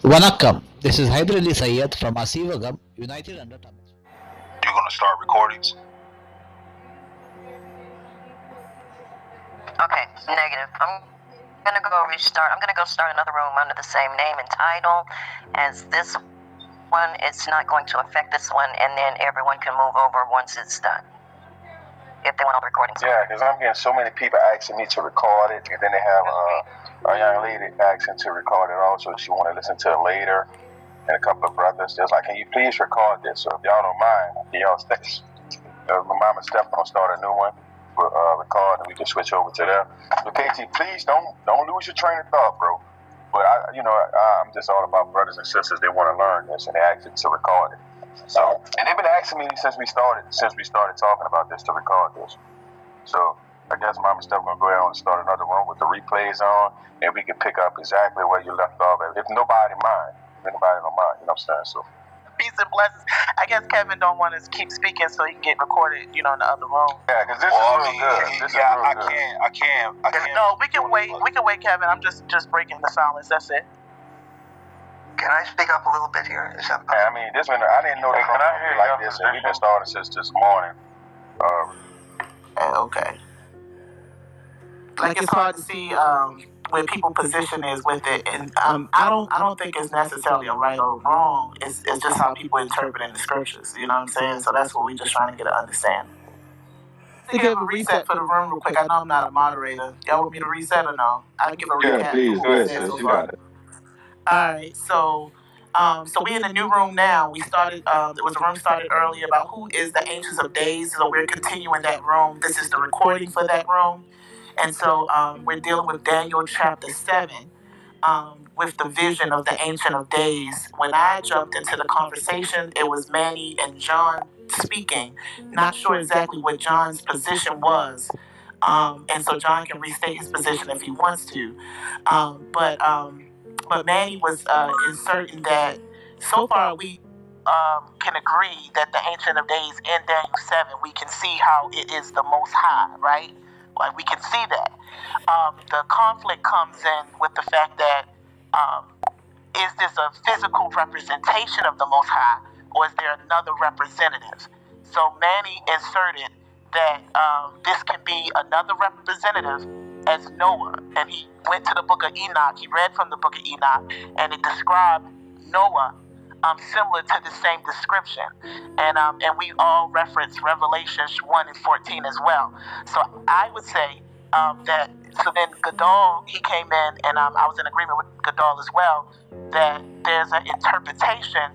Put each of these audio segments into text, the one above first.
Vanakkam. This is Ali Seth from Siva United Under Tamil. You're going to start recordings? Okay, negative. I'm going to go restart. I'm going to go start another room under the same name and title as this one. It's not going to affect this one, and then everyone can move over once it's done, if they want all the recordings. Yeah, because I'm getting so many people asking me to record it, and then they have a young lady asking to record it also. She want to listen to it later, and a couple of brothers just like, can you please record this? So if y'all don't mind, y'all my mom and Steph gonna start a new one. Record, and we can switch over to there. But KT, please don't lose your train of thought, bro. But I'm just all about brothers and sisters. They want to learn this, and they asked me to record it. So, and they've been asking me since we started talking about this to record this. So I guess Mama and Steph gonna go ahead and start another one with the replays on, and we can pick up exactly where you left off. If anybody don't mind, you know what I'm saying? So. Peace and blessings. I guess Kevin don't want to keep speaking so he can get recorded, in the other room. Yeah, because this is real good. I can't. No, we can wait. We can wait, Kevin. I'm just breaking the silence. That's it. Can I speak up a little bit here? Is that possible? Yeah, I mean, this one, I didn't know they gonna be like this, and we've been starting since this morning. Okay. Like, it's hard to see where people's position is with it, and I don't think it's necessarily a right or wrong. It's just how people interpret in the scriptures. You know what I'm saying? So that's what we're just trying to get an understanding. To give a reset for the room real quick. I know I'm not a moderator. Y'all want me to reset or no? I'll give a recap. Yeah, please go ahead, sis. You got it. All right, so we in the new room now. We started. There was a room started earlier about who is the Ancients of Days. So we're continuing that room. This is the recording for that room, and so we're dealing with Daniel chapter 7, with the vision of the Ancient of Days. When I jumped into the conversation, it was Manny and John speaking. Not sure exactly what John's position was, and so John can restate his position if he wants to, But Manny was inserting that so far we can agree that the Ancient of Days in Daniel 7, we can see how it is the Most High, right? Like, we can see that. The conflict comes in with the fact that is this a physical representation of the Most High, or is there another representative? So Manny inserted that this can be another representative as Noah, and he went to the book of Enoch. He read from the book of Enoch, and it described Noah similar to the same description, and we all reference Revelations 1 and 14 as well. So I would say that. So then Gadol, he came in, and I was in agreement with Gadol as well, that there's an interpretation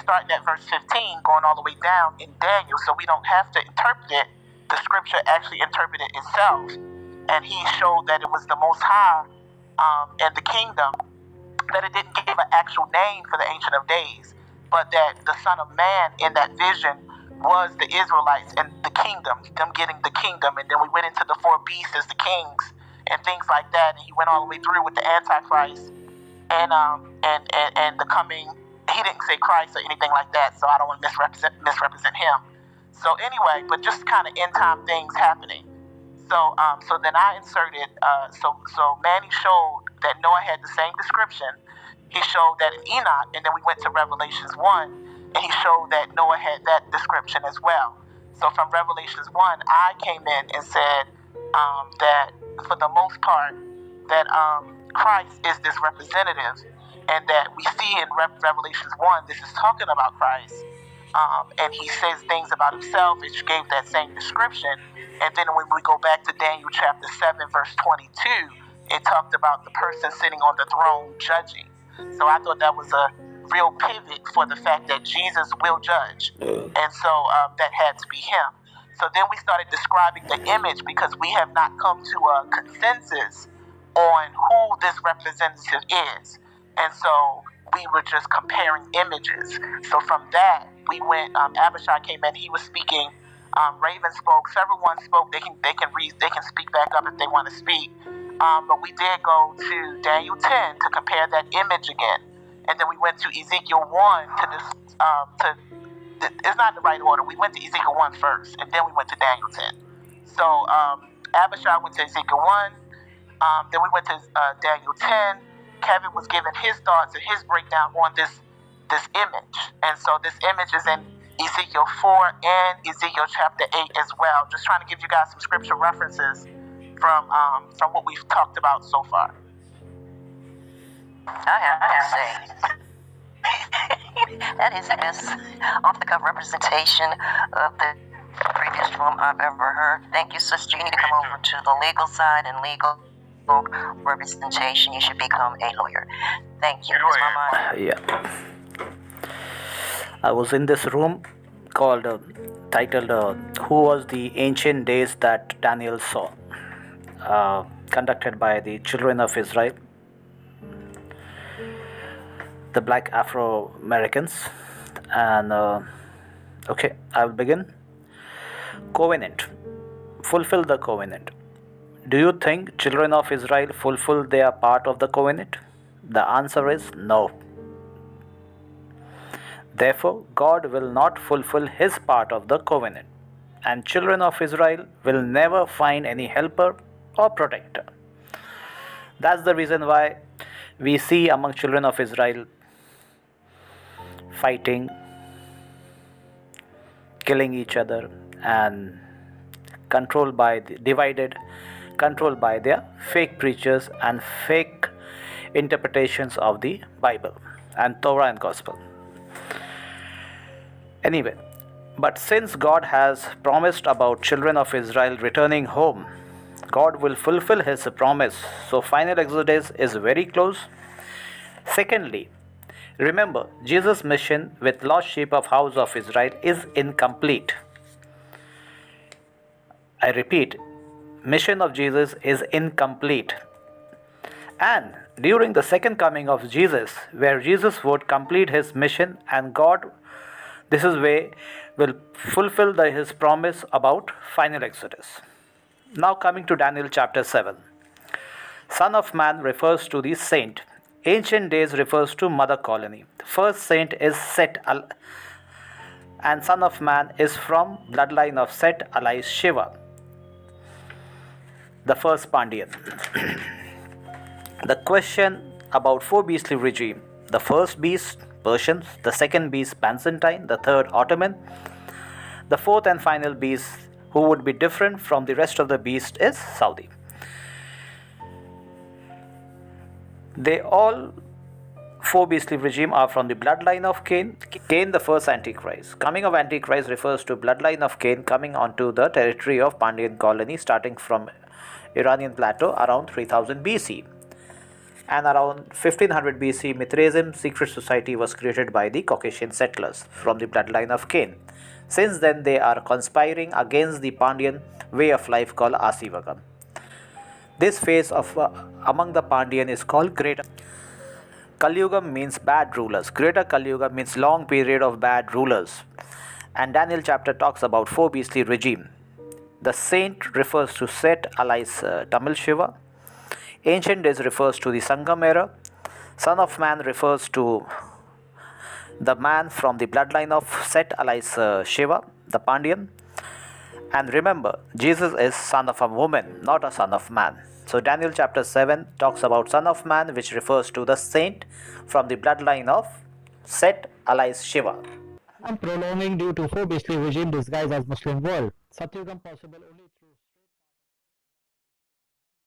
starting at verse 15, going all the way down in Daniel, so we don't have to interpret it. The scripture actually interpreted itself, and he showed that it was the Most High and the kingdom, that it didn't give an actual name for the Ancient of Days, but that the Son of Man in that vision was the Israelites and the kingdom, them getting the kingdom. And then we went into the 4 beasts as the kings and things like that, and he went all the way through with the Antichrist and the coming. He didn't say Christ or anything like that, so I don't want to misrepresent him. So anyway, but just kind of end time things happening. So then I inserted. So Manny showed that Noah had the same description. He showed that in Enoch, and then we went to Revelations 1, and he showed that Noah had that description as well. So from Revelations 1, I came in and said that for the most part, that Christ is this representative, and that we see in Revelations 1, this is talking about Christ, and he says things about himself, which gave that same description. And then when we go back to Daniel chapter 7, verse 22, it talked about the person sitting on the throne judging. So I thought that was a real pivot for the fact that Jesus will judge. And so that had to be him. So then we started describing the image, because we have not come to a consensus on who this representative is. And so we were just comparing images. So from that, we went, Abishai came in, he was speaking, Raven spoke, several ones spoke, they can speak back up if they want to speak. But we did go to Daniel 10 to compare that image again. And then we went to Ezekiel 1 it's not the right order. We went to Ezekiel 1 first, and then we went to Daniel 10. So Abishai went to Ezekiel 1. Then we went to Daniel 10. Kevin was giving his thoughts and his breakdown on this image. And so this image is in Ezekiel 4 and Ezekiel chapter 8 as well. Just trying to give you guys some scripture references from what we've talked about so far. I have to say, that is the best off-the-cuff representation of the previous room I've ever heard. Thank you, sister. You need to come over to the legal side and legal representation. You should become a lawyer. Thank you. Yeah. I was in this room called, titled, Who Was the Ancient Days That Daniel Saw? Conducted by the children of Israel, the black Afro-Americans. And, okay, I will begin. Covenant. Fulfill the covenant. Do you think children of Israel fulfill their part of the covenant? The answer is no. Therefore, God will not fulfill his part of the covenant, and children of Israel will never find any helper or protector. That's the reason why we see among children of Israel fighting, killing each other, and controlled by their fake preachers and fake interpretations of the Bible and Torah and Gospel. Anyway, but since God has promised about children of Israel returning home, God will fulfill his promise. So final Exodus is very close. Secondly, remember, Jesus' mission with lost sheep of house of Israel is incomplete. I repeat, mission of Jesus is incomplete. And during the second coming of Jesus, where Jesus would complete his mission, and God, this is where, will fulfill his promise about final Exodus. Now coming to Daniel chapter 7. Son of Man refers to the saint. Ancient days refers to mother colony. The first saint is Seth, and son of man is from bloodline of Seth, alias Siva, the first Pandyan. The question about four beastly regime. The first beast, Persians. The second beast, Byzantine. The third, Ottoman. The fourth and final beast, who would be different from the rest of the beast, is Saudi. They all four beastly regime are from the bloodline of Cain. Cain, the first Antichrist. Coming of Antichrist refers to bloodline of Cain coming onto the territory of Pandyan colony, starting from Iranian plateau around 3000 BC. And around 1500 BC, Mithraism secret society was created by the Caucasian settlers from the bloodline of Cain. Since then, they are conspiring against the Pandyan way of life called Asivagam. This phase of among the Pandyan is called Greater Kalyugam, means bad rulers. Greater Kalyugam means long period of bad rulers. And Daniel chapter talks about four beastly regime. The saint refers to Seth, alias Tamil Shiva. Ancient days refers to the Sangam era. Son of man refers to the man from the bloodline of Seth, alias Shiva, the Pandyan. And remember, Jesus is son of a woman, not a son of man. So Daniel chapter 7 talks about son of man, which refers to the saint from the bloodline of Seth, alias Shiva. I'm prolonging due to four beastly regime disguised as Muslim world. Satyugam possible only